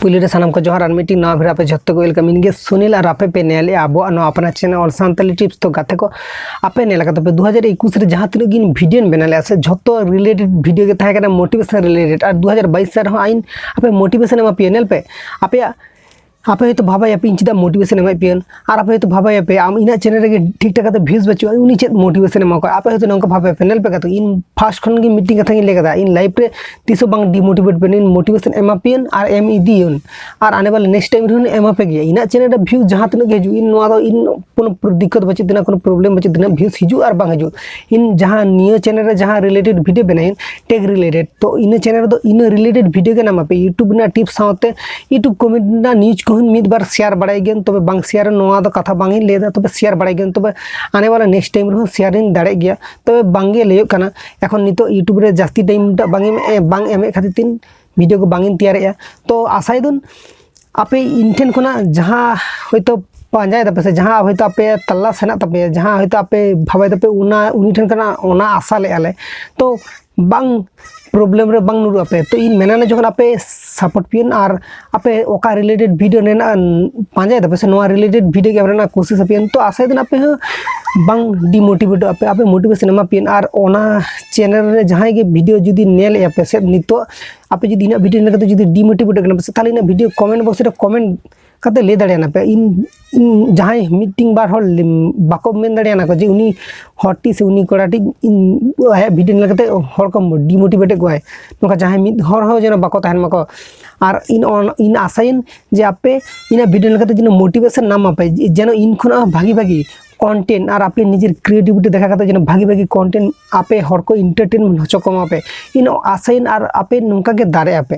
Police सामान को जोहार मीटिंग नवा भिड़ा पे जत्तो को वेलकम इनगे सुनील और आपे पे नेले आबो अपना चैनल और सानताली टिप्स तो गाते को आपे नेला का पे 2021 रे जहां तिनो गिन वीडियो बनाले से झत्तो रिलेटेड वीडियो के थाहे kana मोटिवेशन रिलेटेड और 2022 से आइन आपे मोटिवेशन एमा पेनल पे आपे तो भाबा पे चिदा मोटिवेशन एम पेन और आपे तो भाबा पे आम इन चैनल रे ठीक ठाक भ्यूज बचुआ उनी चेक मोटिवेशन एम को आपे तो नंका भाबा पेनल पे तो इन फास्ट खन की मीटिंग कथा ले कदा इन लाइफ रे तीसो बांग डिमोटिवेट पेन इन मोटिवेशन एम पेन और एम इदीन और आने वाले नेक्स्ट टाइम रे एम पे गया इन चैनल रे भ्यूज जहां तक हजू इन नवा दो इन कोनो दिक्कत बचे दिना कोनो प्रॉब्लम बचे दिना भ्यूज हिजू और बांग हजू इन जहां नियो चैनल रे जहां रिलेटेड वीडियो बनाइन टेक रिलेटेड तो इन चैनल दो इन रिलेटेड वीडियो के नाम पे यूट्यूब ना टिप्स साथे यूट्यूब कमेंट ना न्यूज को मिद बार शेयर बड़ाई गेन तबे बांग शेयर नोआ दो कथा बांग लेदा तबे शेयर बड़ाई गेन तबे आने वाला नेक्स्ट टाइम रे शेयरिंग दाड़े गया तबे बांगे लेयो कना एखन नितो यूट्यूब रे जास्ती टाइम बांग एमे खातिर तीन वीडियो को बांगिन तैयार तो आशाई दुन आपे इनठेन कोना जहां होयतो पांजाय दपे से जहां होयतो आपे तल्ला सेना तपे जहां होयतो आपे भाबाय दपे उनी ठेन कना ओना आशा ले आले तो बांग प्रॉब्लम रे बांग नुरु आपे तो इन मेना जखन आपे सपोर्ट पियन और आपे ओका रिलेटेड वीडियो नेना पांजाय दपे से नोआ रिलेटेड वीडियो के अपना कोशिश पियन तो आशा दिन आपे बांग डिमोटिवेट आपे मोटिवेशन एमा पियन और ओना चैनल रे जहां के वीडियो जुदी नेल आपे से नितो आपे जुदी इना वीडियो नेल जुदी डिमोटिवेट करना से ताले इना वीडियो कमेंट बॉक्स रे कमेंट कते ले दाड़ियाना पे इन जहां मीटिंग बार हर बाको मेन दाड़ियाना को जे उनी हॉटी से उनी कोड़ाटी इन वीडियो नेल कते हर को डिमोटिवेट गय नोका जहां मिद हर हो जेना बाको तहन मको और इन आशाइन जे आपे इना वीडियो नेल कते जेना मोटिवेशन नाम आपे जेना इन खुना भागी भागी कन्टेंट और आपे निजेर क्रिएटिविटी देखा करते जेना भागी भागी कन्टेंट आपे हर को एंटरटेनमेंट होचो कम आपे इन आशाइन और आपे नोका के दारे आपे।